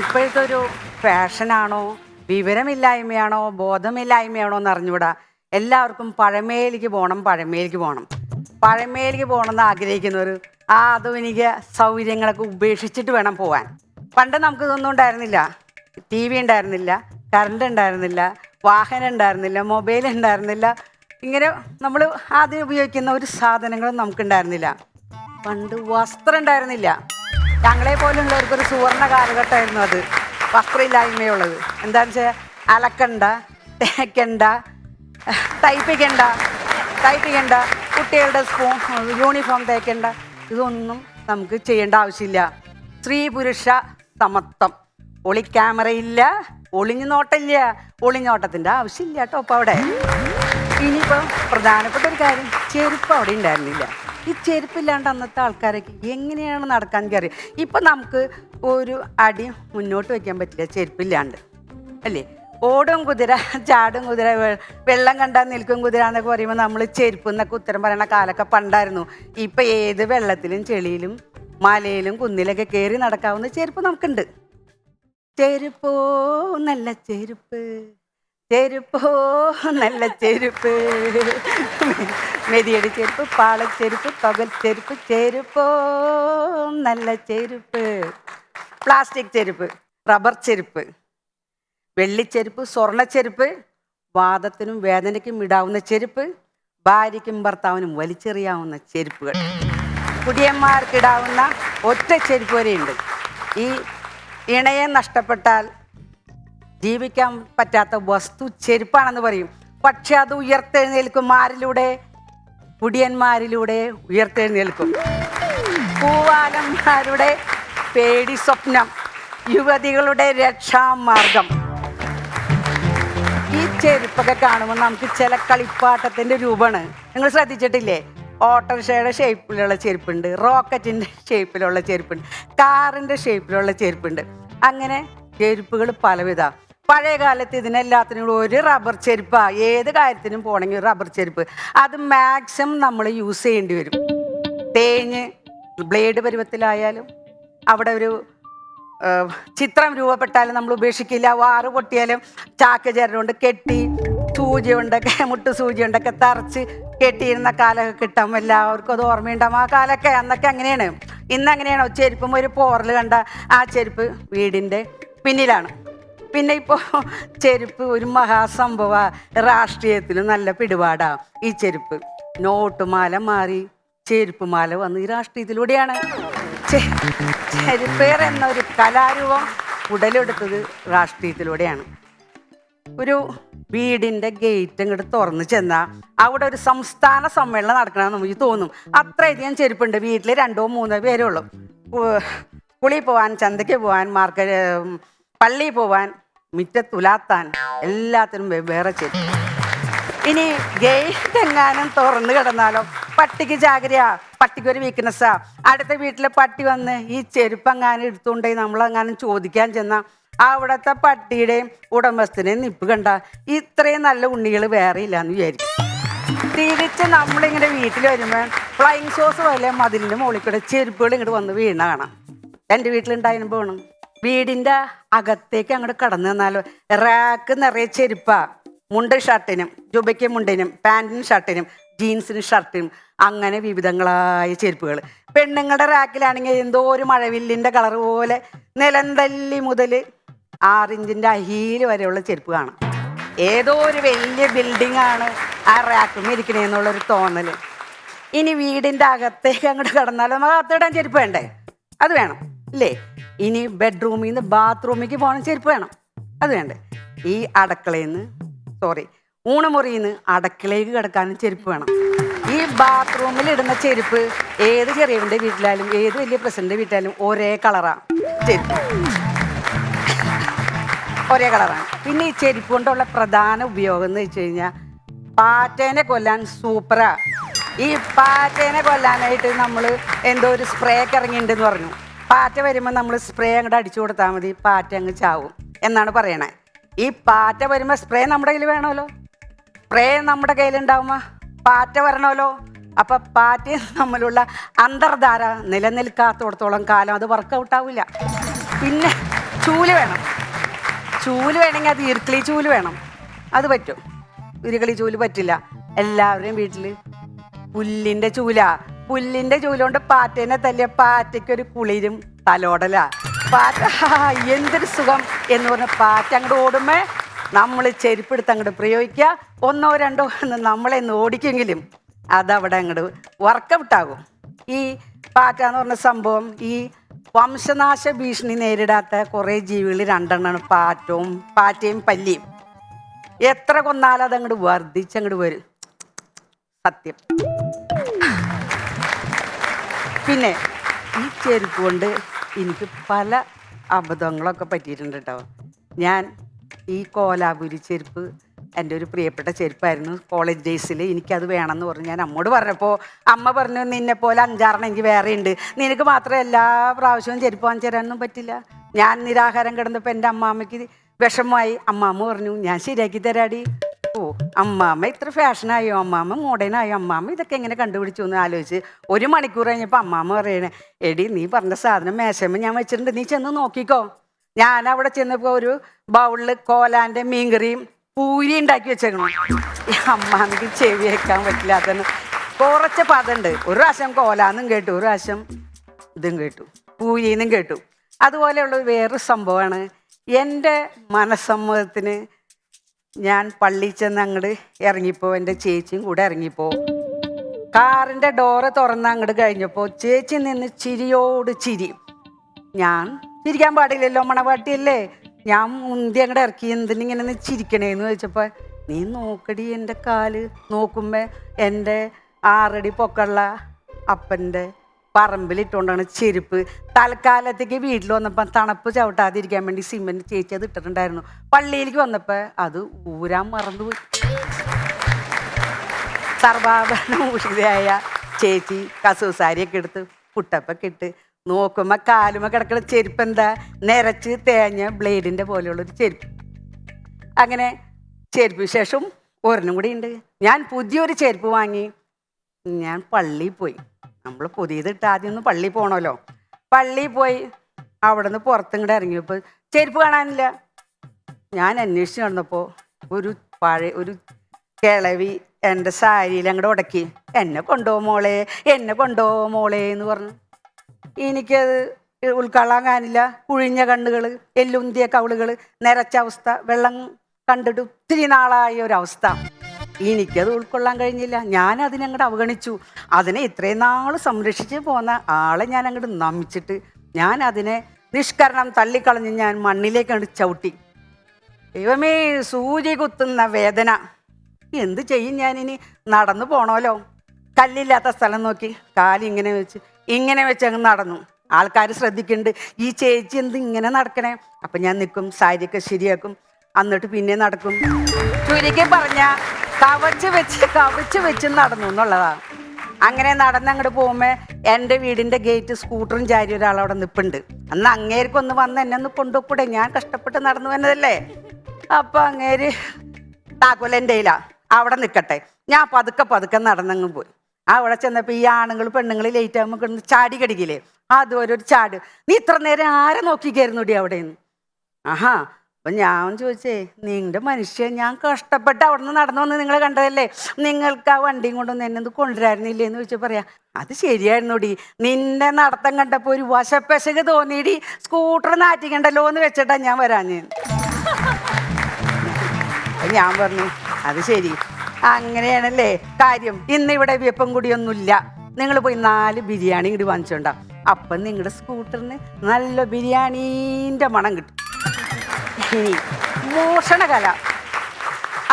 ഇപ്പോഴത്തെ ഒരു ഫാഷനാണോ വിവരമില്ലായ്മയാണോ ബോധമില്ലായ്മയാണോ എന്ന് അറിഞ്ഞുകൂടാ. എല്ലാവർക്കും പഴമയിലേക്ക് പോകണം പഴമയിലേക്ക് പോകണം എന്ന് ആഗ്രഹിക്കുന്നവർ ആധുനിക സൗകര്യങ്ങളൊക്കെ ഉപേക്ഷിച്ചിട്ട് വേണം പോകാൻ. പണ്ട് നമുക്ക് ഇതൊന്നും ഉണ്ടായിരുന്നില്ല. ടി വി ഉണ്ടായിരുന്നില്ല, കറണ്ട് ഉണ്ടായിരുന്നില്ല, വാഹനം ഉണ്ടായിരുന്നില്ല, മൊബൈൽ ഉണ്ടായിരുന്നില്ല. ഇങ്ങനെ നമ്മൾ ആദ്യം ഉപയോഗിക്കുന്ന ഒരു സാധനങ്ങളും നമുക്കുണ്ടായിരുന്നില്ല. പണ്ട് വസ്ത്രം ഉണ്ടായിരുന്നില്ല. ഞങ്ങളെ പോലുള്ളവർക്കൊരു സുവർണ കാലഘട്ടമായിരുന്നു അത്. വസ്ത്രമില്ലായ്മയുള്ളത് എന്താണെന്ന് വെച്ചാൽ അലക്കണ്ട, തേക്കണ്ട, തയ്പ്പിക്കണ്ട, കുട്ടികളുടെ യൂണിഫോം തേക്കണ്ട, ഇതൊന്നും നമുക്ക് ചെയ്യേണ്ട ആവശ്യമില്ല. സ്ത്രീ പുരുഷ സമത്വം. ഒളിക്യാമറയില്ല, ഒളിഞ്ഞുനോട്ടമില്ല, ഒളിഞ്ഞോട്ടത്തിൻ്റെ ആവശ്യമില്ല കേട്ടോ അപ്പോൾ അവിടെ. ഇനിയിപ്പോൾ പ്രധാനപ്പെട്ട ഒരു കാര്യം, ചെരുപ്പ് അവിടെ ഉണ്ടായിരുന്നില്ല. ഈ ചെരുപ്പില്ലാണ്ട് അന്നത്തെ ആൾക്കാരൊക്കെ എങ്ങനെയാണ് നടക്കാൻ കയറി. ഇപ്പം നമുക്ക് ഒരു അടി മുന്നോട്ട് വയ്ക്കാൻ പറ്റില്ല ചെരുപ്പില്ലാണ്ട്, അല്ലേ? ഓടും കുതിര, ചാടും കുതിര, വെള്ളം കണ്ടാൽ നിൽക്കും കുതിര എന്നൊക്കെ പറയുമ്പോൾ നമ്മൾ ചെരുപ്പ് എന്നൊക്കെ ഉത്തരം പറയുന്ന കാലമൊക്കെ പണ്ടായിരുന്നു. ഇപ്പം ഏത് വെള്ളത്തിലും ചെളിയിലും മലയിലും കുന്നിലൊക്കെ കയറി നടക്കാവുന്ന ചെരുപ്പ് നമുക്കുണ്ട്. ചെരുപ്പോ നല്ല ചെരുപ്പ്, ചെരുപ്പോ നല്ല ചെരുപ്പ്, മെതിയടി ചെരുപ്പ്, പാളച്ചെരുപ്പ്, പകൽ ചെരുപ്പ്, ചെരുപ്പോ നല്ല ചെരുപ്പ്. പ്ലാസ്റ്റിക് ചെരുപ്പ്, റബ്ബർ ചെരുപ്പ്, വെള്ളിച്ചെരുപ്പ്, സ്വർണ്ണച്ചെരുപ്പ്, വാദത്തിനും വേദനയ്ക്കും ഇടാവുന്ന ചെരുപ്പ്, ഭാര്യയ്ക്കും ഭർത്താവിനും വലിച്ചെറിയാവുന്ന ചെരുപ്പുകൾ, കുടിയന്മാർക്കിടാവുന്ന ഒറ്റ ചെരുപ്പ് വരെയുണ്ട്. ഈ ഇണയെ നഷ്ടപ്പെട്ടാൽ ജീവിക്കാൻ പറ്റാത്ത വസ്തു ചെരുപ്പാണെന്ന് പറയും. പക്ഷെ അത് ഉയർത്തെഴുന്നേൽക്കും. ആരിലൂടെ? കുടിയന്മാരിലൂടെ ഉയർത്തെഴുന്നേൽക്കും. പൂവാലന്മാരുടെ പേടി സ്വപ്നം, യുവതികളുടെ രക്ഷാമാർഗം. ഈ ചെരുപ്പൊക്കെ കാണുമ്പോൾ നമുക്ക് ചില കളിപ്പാട്ടത്തിൻ്റെ രൂപമാണ്. നിങ്ങൾ ശ്രദ്ധിച്ചിട്ടില്ലേ? ഓട്ടോറിക്ഷയുടെ ഷേപ്പിലുള്ള ചെരുപ്പുണ്ട്, റോക്കറ്റിൻ്റെ ഷേപ്പിലുള്ള ചെരുപ്പുണ്ട്, കാറിൻ്റെ ഷേപ്പിലുള്ള ചെരുപ്പുണ്ട്. അങ്ങനെ ചെരുപ്പുകൾ പലവിധ. പഴയ കാലത്ത് ഇതിനെല്ലാത്തിനും ഒരു റബ്ബർ ചെരുപ്പാണ്. ഏത് കാര്യത്തിനും പോകണമെങ്കിൽ റബ്ബർ ചെരുപ്പ്. അത് മാക്സിമം നമ്മൾ യൂസ് ചെയ്യേണ്ടി വരും. തേഞ്ഞ് ബ്ലേഡ് പരുവത്തിലായാലും അവിടെ ഒരു ചിത്രം രൂപപ്പെട്ടാലും നമ്മൾ ഉപേക്ഷിക്കില്ല. വാറ് പൊട്ടിയാലും ചാക്ക് ചരടുകൊണ്ട് കെട്ടി, സൂചി കൊണ്ടൊക്കെ, മുട്ട് സൂചി കൊണ്ടൊക്കെ തറച്ച് കെട്ടിയിരുന്ന കാലമൊക്കെ കിട്ടാം. എല്ലാവർക്കും അത് ഓർമ്മയുണ്ടാവും. ആ കാലമൊക്കെ അന്നൊക്കെ അങ്ങനെയാണ്. ഇന്നങ്ങനെയാണോ? ചെരുപ്പും ഒരു പോറൽ കണ്ട ആ ചെരുപ്പ് വീടിൻ്റെ പിന്നിലാണ്. പിന്നെ ഇപ്പോൾ ചെരുപ്പ് ഒരു മഹാസംഭവമാണ്. രാഷ്ട്രീയത്തിൽ നല്ല പിടിപാടാണ് ഈ ചെരുപ്പ്. നോട്ടുമാല മാറി ചെരുപ്പ് മാല വന്ന് ഈ രാഷ്ട്രീയത്തിലൂടെയാണ്. ചെരുപ്പേർ എന്നൊരു കലാരൂപം ഉടലെടുത്തത് രാഷ്ട്രീയത്തിലൂടെയാണ്. ഒരു വീടിൻ്റെ ഗേറ്റ് ഇങ്ങോട്ട് തുറന്ന് ചെന്നാൽ അവിടെ ഒരു സംസ്ഥാന സമ്മേളനം നടക്കണമെന്ന് നമുക്ക് തോന്നും. അത്രയധികം ചെരുപ്പുണ്ട്. വീട്ടിൽ 2-3 പേരേ ഉള്ളൂ. കുളി പോവാൻ, ചന്തയ്ക്ക് പോവാൻ, പള്ളിയിൽ പോവാൻ, മുറ്റത്തുലാത്താൻ, എല്ലാത്തിനും വെവ്വേറെ ചെരുപ്പ്. ഇനി ഗേറ്റ് എങ്ങാനും തുറന്ന് കിടന്നാലോ പട്ടിക്ക് ജാഗ്രതയാ, പട്ടിക്കൊരു വീക്ക്നെസ്സാ. അടുത്ത വീട്ടിലെ പട്ടി വന്ന് ഈ ചെരുപ്പെങ്ങാനും എടുത്തുകൊണ്ടേ നമ്മളെങ്ങാനും ചോദിക്കാൻ ചെന്നാൽ അവിടുത്തെ പട്ടിയുടെയും ഉടമസ്ഥനെയും നിപ്പ് കണ്ട ഇത്രയും നല്ല ഉണ്ണികൾ വേറെ ഇല്ലയെന്ന് വിചാരിക്കും. തിരിച്ച് നമ്മളിങ്ങനെ വീട്ടിൽ വരുമ്പോൾ ഫ്ലൈങ് സോസ് പോലെ മതിലിൻ്റെ മുകളിൽ കൂടെ ചെരുപ്പുകൾ ഇങ്ങോട്ട് വന്ന് വീണ കാണാം. എൻ്റെ വീട്ടിലുണ്ടായിരുന്നു പോകണം. വീടിൻ്റെ അകത്തേക്ക് അങ്ങോട്ട് കടന്നു തന്നാലോ റാക്ക് നിറയെ ചെരുപ്പാ. മുണ്ട് ഷർട്ടിനും, ജുബയ്ക്ക് മുണ്ടിനും, പാൻറ്റിനും ഷർട്ടിനും, ജീൻസിനും ഷർട്ടിനും, അങ്ങനെ വിവിധങ്ങളായ ചെരുപ്പുകൾ. പെണ്ണുങ്ങളുടെ റാക്കിലാണെങ്കിൽ എന്തോ ഒരു മഴവില്ലിൻ്റെ കളർ പോലെ നിലന്തല്ലി മുതൽ 6 ഇഞ്ചിൻ്റെ ഹീല് വരെയുള്ള ചെരുപ്പ് കാണാം. ഏതോ ഒരു വലിയ ബിൽഡിംഗ് ആണ് ആ റാക്കും ഇരിക്കണേന്നുള്ളൊരു തോന്നൽ. ഇനി വീടിൻ്റെ അകത്തേക്ക് അങ്ങോട്ട് കടന്നാലും നമ്മൾ അകത്തിടാൻ ചെരുപ്പ് വേണ്ടേ? അത് വേണം ഇല്ലേ? ഇനി ബെഡ്റൂമിൽ നിന്ന് ബാത്റൂമിലേക്ക് പോകണം, ചെരുപ്പ് വേണം, അത് വേണ്ടേ? ഈ ഊണുമുറിയിൽ നിന്ന് അടുക്കളയിലേക്ക് കിടക്കാനും ചെരുപ്പ് വേണം. ഈ ബാത്റൂമിൽ ഇടുന്ന ചെരുപ്പ് ഏത് ചെറിയവൻ്റെ വീട്ടിലായാലും ഏത് വലിയ പ്രസിഡൻ്റെ വീട്ടിലായാലും ഒരേ കളറാണ് ചെരുപ്പ്, ഒരേ കളറാണ്. പിന്നെ ഈ ചെരുപ്പ് കൊണ്ടുള്ള പ്രധാന ഉപയോഗം എന്ന് വെച്ച് കഴിഞ്ഞാൽ പാറ്റേനെ കൊല്ലാൻ സൂപ്പറാ. ഈ പാറ്റേനെ കൊല്ലാനായിട്ട് നമ്മൾ എന്തോ ഒരു സ്പ്രേ ഒക്കെ ഇറങ്ങിയിട്ടുണ്ടെന്ന് പറഞ്ഞു. പാറ്റ വരുമ്പോൾ നമ്മൾ സ്പ്രേ അങ്ങോട്ട് അടിച്ചു കൊടുത്താൽ മതി, പാറ്റ അങ്ങ് ചാവും എന്നാണ് പറയണേ. ഈ പാറ്റ വരുമ്പോൾ സ്പ്രേ നമ്മുടെ കയ്യിൽ വേണമല്ലോ. സ്പ്രേ നമ്മുടെ കയ്യിലുണ്ടാവുമ്പോൾ പാറ്റ വരണമല്ലോ. അപ്പം പാറ്റയും തമ്മിലുള്ള അന്തർധാര നിലനിൽക്കാത്തോടത്തോളം കാലം അത് വർക്കൗട്ടാവില്ല. പിന്നെ ചൂല് വേണം. ചൂല് വേണമെങ്കിൽ അത് ഈർക്കിളി ചൂല് വേണം. അത് പറ്റും. ഈർക്കിളി ചൂല് പറ്റില്ല. എല്ലാവരുടെയും വീട്ടിൽ പുല്ലിൻ്റെ ചൂലാ. പുല്ലിൻ്റെ ചൂലുകൊണ്ട് പാറ്റേനെ തല്ലിയ പാറ്റയ്ക്കൊരു കുളിരും തലോടല. പാറ്റ എന്തൊരു സുഖം എന്ന് പറഞ്ഞ പാറ്റ അങ്ങോട്ട് ഓടുമ്പേ നമ്മൾ ചെരുപ്പെടുത്ത് അങ്ങോട്ട് പ്രയോഗിക്കുക. 1 2 എന്ന് നമ്മളെ ഒന്ന് ഓടിക്കെങ്കിലും അതവിടെ അങ്ങോട്ട് വർക്കൗട്ടാകും. ഈ പാറ്റ എന്ന് പറഞ്ഞ സംഭവം ഈ വംശനാശ ഭീഷണി നേരിടാത്ത കുറേ ജീവികൾ 2 എണ്ണമാണ് പാറ്റയും പല്ലിയും. എത്ര കൊന്നാലും അതങ്ങോട്ട് വർദ്ധിച്ചങ്ങോട്ട് വരും. സത്യം. പിന്നെ ഈ ചെരുപ്പ് കൊണ്ട് എനിക്ക് പല അബദ്ധങ്ങളൊക്കെ പറ്റിയിട്ടുണ്ട് കേട്ടോ. ഞാൻ ഈ കോലാപുരി ചെരുപ്പ് എൻ്റെ ഒരു പ്രിയപ്പെട്ട ചെരുപ്പായിരുന്നു. കോളേജ് ഡേയ്സിൽ എനിക്കത് വേണമെന്ന് പറഞ്ഞു ഞാൻ അമ്മോട് പറഞ്ഞപ്പോൾ അമ്മ പറഞ്ഞു, നിന്നെപ്പോലെ 5-6 എനിക്ക് വേറെ ഉണ്ട്, നിനക്ക് മാത്രമേ എല്ലാ പ്രാവശ്യവും ചെരുപ്പ് വാങ്ങിച്ചു തരാനൊന്നും പറ്റില്ല. ഞാൻ നിരാഹാരം കിടന്നപ്പോൾ എൻ്റെ അമ്മാമ്മയ്ക്ക് വിഷമമായി. അമ്മാമ്മ പറഞ്ഞു, ഞാൻ ശരിയാക്കി തരാടി. ഓ, അമ്മാമ്മ ഇത്ര ഫാഷനായോ, അമ്മാമ്മ മോഡേണായോ, അമ്മാമ്മ ഇതൊക്കെ എങ്ങനെ കണ്ടുപിടിച്ചു എന്ന് ആലോചിച്ച് 1 മണിക്കൂർ കഴിഞ്ഞപ്പോൾ അമ്മാമ്മ പറയണേ, എടി നീ പറഞ്ഞ സാധനം മേശമ്മ ഞാൻ വെച്ചിട്ടുണ്ട്, നീ ചെന്ന് നോക്കിക്കോ. ഞാൻ അവിടെ ചെന്നപ്പോൾ ഒരു ബൗളിൽ കോലാൻ്റെ മീൻകറിയും പൂരി ഉണ്ടാക്കി വെച്ചേക്കണം. അമ്മാമ്മക്ക് ചെവി വെക്കാൻ പറ്റില്ല. അതെന്ന് കുറച്ച് പദമുണ്ട്. ഒരു പ്രാവശ്യം കോലാന്നും കേട്ടു, ഒരു പ്രാവശ്യം ഇതും കേട്ടു, പൂരിന്നും കേട്ടു. അതുപോലെയുള്ള വേറൊരു സംഭവമാണ്. എൻ്റെ മനസ്സമ്മതത്തിന് ഞാൻ പള്ളിയിൽ ചെന്ന് അങ്ങോട്ട് ഇറങ്ങിപ്പോ, എൻ്റെ ചേച്ചിയും കൂടെ ഇറങ്ങിപ്പോ, കാറിൻ്റെ ഡോറ് തുറന്ന് അങ്ങോട്ട് കഴിഞ്ഞപ്പോൾ ചേച്ചി നിന്ന് ചിരിയോട് ചിരി. ഞാൻ ചിരിക്കാൻ പാടില്ലല്ലോ, മണവാട്ടിയല്ലേ. ഞാൻ മുന്തി അങ്ങോട്ട് ഇറക്കി, എന്തിനിങ്ങനെ ചിരിക്കണേന്ന് ചോദിച്ചപ്പോൾ, നീ നോക്കടി എൻ്റെ കാല്. നോക്കുമ്പോൾ എൻ്റെ 6 അടി പൊക്കമുള്ള അപ്പൻ്റെ പറമ്പിലിട്ടുകൊണ്ടാണ് ചെരുപ്പ്. തൽക്കാലത്തേക്ക് വീട്ടിൽ വന്നപ്പോൾ തണുപ്പ് ചവിട്ടാതിരിക്കാൻ വേണ്ടി സിമെൻറ്റ് ചേച്ചി അത് ഇട്ടിട്ടുണ്ടായിരുന്നു. പള്ളിയിലേക്ക് വന്നപ്പോൾ അത് ഊരാൻ മറന്നുപോയി. സർവാഭരണഭൂഷിതയായ ചേച്ചി കസൂസാരിയൊക്കെ എടുത്ത് പുട്ടപ്പൊക്കെ ഇട്ട് നോക്കുമ്പോൾ കാലുമ കിടക്കുന്ന ചെരുപ്പ് എന്താ, നിരച്ച് തേഞ്ഞ ബ്ലേഡിൻ്റെ പോലെയുള്ളൊരു ചെരുപ്പ്. അങ്ങനെ ചെരുപ്പ് ശേഷം ഒരെണ്ണം കൂടി ഉണ്ട്. ഞാൻ പുതിയൊരു ചെരുപ്പ് വാങ്ങി. ഞാൻ പള്ളിയിൽ പോയി. നമ്മൾ പുതിയതിട്ട് ആദ്യം ഒന്ന് പള്ളിയിൽ പോകണമല്ലോ. പള്ളിയിൽ പോയി അവിടെ നിന്ന് പുറത്തും ഇറങ്ങിയപ്പോൾ ചെരുപ്പ് കാണാനില്ല. ഞാൻ അന്വേഷിച്ച് നടന്നപ്പോൾ ഒരു കിളവി എൻ്റെ സാരിയിൽ അങ്ങോട്ട് ഉടക്കി, എന്നെ കൊണ്ടുപോകും മോളെ, എന്നെ കൊണ്ടുപോകും മോളെ എന്ന് പറഞ്ഞു. എനിക്കത് ഉൾക്കൊള്ളാൻ കാണില്ല. കുഴിഞ്ഞ കണ്ണുകൾ, എല്ലുന്തിയ കവിളുകൾ, നിരച്ച അവസ്ഥ, വെള്ളം കണ്ടിട്ട് ഒത്തിരി നാളായ ഒരവസ്ഥ. എനിക്കത് ഉൾക്കൊള്ളാൻ കഴിഞ്ഞില്ല. ഞാൻ അതിനങ്ങോട്ട് അവഗണിച്ചു. അതിനെ ഇത്രയും നാൾ സംരക്ഷിച്ച് പോന്ന ആളെ ഞാൻ അങ്ങോട്ട് നമിച്ചിട്ട് ഞാൻ അതിനെ നിഷ്കരണം തള്ളിക്കളഞ്ഞ് ഞാൻ മണ്ണിലേക്ക് അങ്ങോട്ട് ചവിട്ടി. ദൈവമേ, സൂചി കുത്തുന്ന വേദന. എന്ത് ചെയ്യും ഞാനിനി? നടന്നു പോണമല്ലോ. കല്ലില്ലാത്ത സ്ഥലം നോക്കി കാലിങ്ങനെ വെച്ച് അങ്ങ് നടന്നു. ആൾക്കാർ ശ്രദ്ധിക്കുന്നുണ്ട്, ഈ ചേച്ചി എന്ത് ഇങ്ങനെ നടക്കണേ. അപ്പം ഞാൻ നിൽക്കും, സാരിയൊക്കെ ശരിയാക്കും, എന്നിട്ട് പിന്നെ നടക്കും. ചുരുക്കി പറഞ്ഞ കവച്ച് വെച്ച് നടന്നു എന്നുള്ളതാണ്. അങ്ങനെ നടന്നങ്ങോട്ട് പോകുമ്പോൾ എൻ്റെ വീടിൻ്റെ ഗേറ്റ് സ്കൂട്ടറും ചാരി ഒരാളവിടെ നിൽപ്പുണ്ട്. അന്ന് അങ്ങേർക്കൊന്ന് വന്ന് എന്നെ ഒന്ന് കൊണ്ടുപോകൂടെ, ഞാൻ കഷ്ടപ്പെട്ട് നടന്നു വന്നതല്ലേ. അപ്പം അങ്ങേര് താക്കോലെൻ്റെ കയ്യിലാ, അവിടെ നിൽക്കട്ടെ. ഞാൻ പതുക്കെ നടന്നങ്ങ് പോയി. അവിടെ ചെന്നപ്പോൾ ഈ ആണുങ്ങൾ പെണ്ണുങ്ങൾ ലേറ്റ് ആകുമ്പോൾ കിടന്ന് ചാടി കടിക്കില്ലേ, അതുപോലെ ഒരു ചാട്. നീ ഇത്ര നേരം ആരെ നോക്കിക്കായിരുന്നുടി അവിടെ നിന്ന്? ആഹാ. അപ്പം ഞാൻ ചോദിച്ചേ, നിങ്ങളുടെ മനുഷ്യൻ ഞാൻ കഷ്ടപ്പെട്ട് അവിടെ നിന്ന് നടന്നു വന്ന് നിങ്ങൾ കണ്ടതല്ലേ, നിങ്ങൾക്ക് ആ വണ്ടിയും കൊണ്ടൊന്ന് എന്നെ ഒന്ന് കൊണ്ടുവരായിരുന്നില്ലേ എന്ന് ചോദിച്ചാൽ പറയാ, അത് ശരിയായിരുന്നുടി, നിന്റെ നടത്തം കണ്ടപ്പോൾ ഒരു വശപ്പശക് തോന്നിയിടി, സ്കൂട്ടർ നാറ്റിക്കണ്ടല്ലോ എന്ന് വെച്ചിട്ടാ ഞാൻ വരാഞ്ഞ്. ഞാൻ പറഞ്ഞു, അത് ശരി, അങ്ങനെയാണല്ലേ കാര്യം. ഇന്നിവിടെ വിയപ്പം കൂടിയൊന്നുമില്ല, നിങ്ങൾ പോയി 4 ബിരിയാണി ഇങ്ങോട്ട് വാങ്ങിച്ചോണ്ടാ. അപ്പം നിങ്ങളുടെ സ്കൂട്ടറിന് നല്ല ബിരിയാണീൻ്റെ മണം കിട്ടും. ഇനി മോഷണകല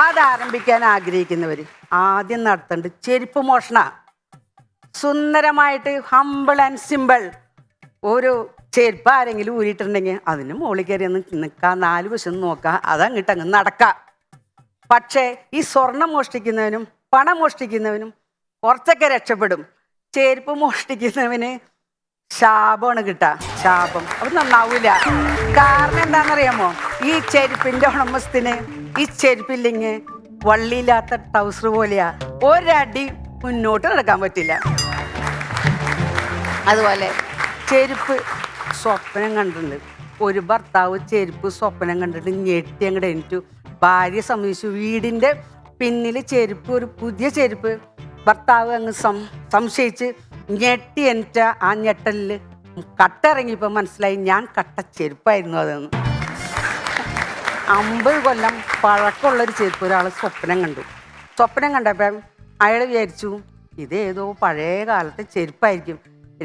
അതാരംഭിക്കാൻ ആഗ്രഹിക്കുന്നവർ ആദ്യം നടത്തേണ്ടത് ചെരുപ്പ് മോഷണ. സുന്ദരമായിട്ട് ഹമ്പിൾ ആൻഡ് സിമ്പിൾ ഒരു ചെരുപ്പ് ആരെങ്കിലും ഊരിയിട്ടുണ്ടെങ്കിൽ അതിന് മുകളിൽ കയറി ഒന്ന് നിൽക്കുക, 4 വശം നോക്കുക, അതങ്ങിട്ടങ്ങ് നടക്കുക. പക്ഷേ ഈ സ്വർണം മോഷ്ടിക്കുന്നവനും പണം മോഷ്ടിക്കുന്നവനും കുറച്ചൊക്കെ രക്ഷപ്പെടും. ചെരുപ്പ് മോഷ്ടിക്കുന്നവന് ശാപമാണ് കിട്ടുക, ശാപം. അത് നന്നാവൂല. കാരണം എന്താണെന്നറിയാമോ? ഈ ചെരുപ്പിൻ്റെ ഉടമസ്ഥന് ഈ ചെരുപ്പില്ലെങ്കിൽ വള്ളിയില്ലാത്ത ടൗസർ പോലെയാ, ഒരടി മുന്നോട്ട് നടക്കാൻ പറ്റില്ല. അതുപോലെ ചെരുപ്പ് സ്വപ്നം കണ്ടിട്ടുണ്ട്, ഒരു ഭർത്താവ് ചെരുപ്പ് സ്വപ്നം കണ്ടിട്ട് ഞെട്ടി അങ്ങോട്ട് എണീറ്റു. ഭാര്യ സമ്മതിച്ചു. വീടിൻ്റെ പിന്നിൽ ചെരുപ്പ്, ഒരു പുതിയ ചെരുപ്പ്. ഭർത്താവ് അങ്ങ് സംശയിച്ച് ഞെട്ടി എണീറ്റ ആ ഞെട്ടലിൽ കട്ടിറങ്ങിയപ്പോൾ മനസ്സിലായി ഞാൻ കട്ട ചെരുപ്പായിരുന്നു അതെന്ന്. 50 കൊല്ലം പഴക്കമുള്ളൊരു ചെരുപ്പ് ഒരാൾ സ്വപ്നം കണ്ടു. സ്വപ്നം കണ്ടപ്പം അയാൾ വിചാരിച്ചു ഇതേതോ പഴയ കാലത്തെ ചെരുപ്പായിരിക്കും.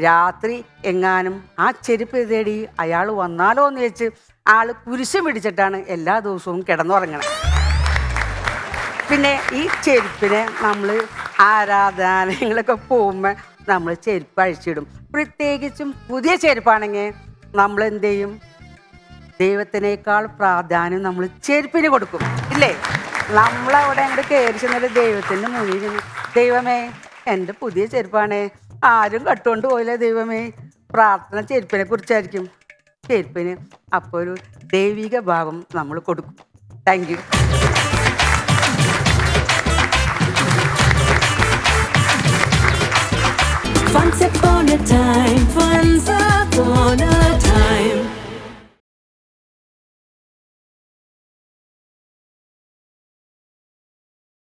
രാത്രി എങ്ങാനും ആ ചെരുപ്പ് തേടി അയാൾ വന്നാലോ എന്ന് വെച്ച് ആൾ കുരിശ് പിടിച്ചിട്ടാണ് എല്ലാ ദിവസവും കിടന്നുറങ്ങണത്. പിന്നെ ഈ ചെരുപ്പിനെ നമ്മൾ ആരാധനാലയങ്ങളൊക്കെ പോകുമ്പോൾ നമ്മൾ ചെരുപ്പ് അഴിച്ചിടും. പ്രത്യേകിച്ചും പുതിയ ചെരുപ്പാണെങ്കിൽ നമ്മൾ എന്ത് ചെയ്യും? ദൈവത്തിനേക്കാൾ പ്രാധാന്യം നമ്മൾ ചെരുപ്പിന് കൊടുക്കും, ഇല്ലേ? നമ്മളവിടെ അങ്ങോട്ട് കയറി ചെന്നിട്ട് ദൈവത്തിൻ്റെ മുന്നിൽ നിന്ന്, ദൈവമേ എൻ്റെ പുതിയ ചെരുപ്പാണേ, ആരും കട്ടുകൊണ്ട് പോയില്ലേ ദൈവമേ. പ്രാർത്ഥന ചെരുപ്പിനെ കുറിച്ചായിരിക്കും. ചെരുപ്പിന് അപ്പോൾ ഒരു ദൈവിക ഭാവം നമ്മൾ കൊടുക്കും. Thank you.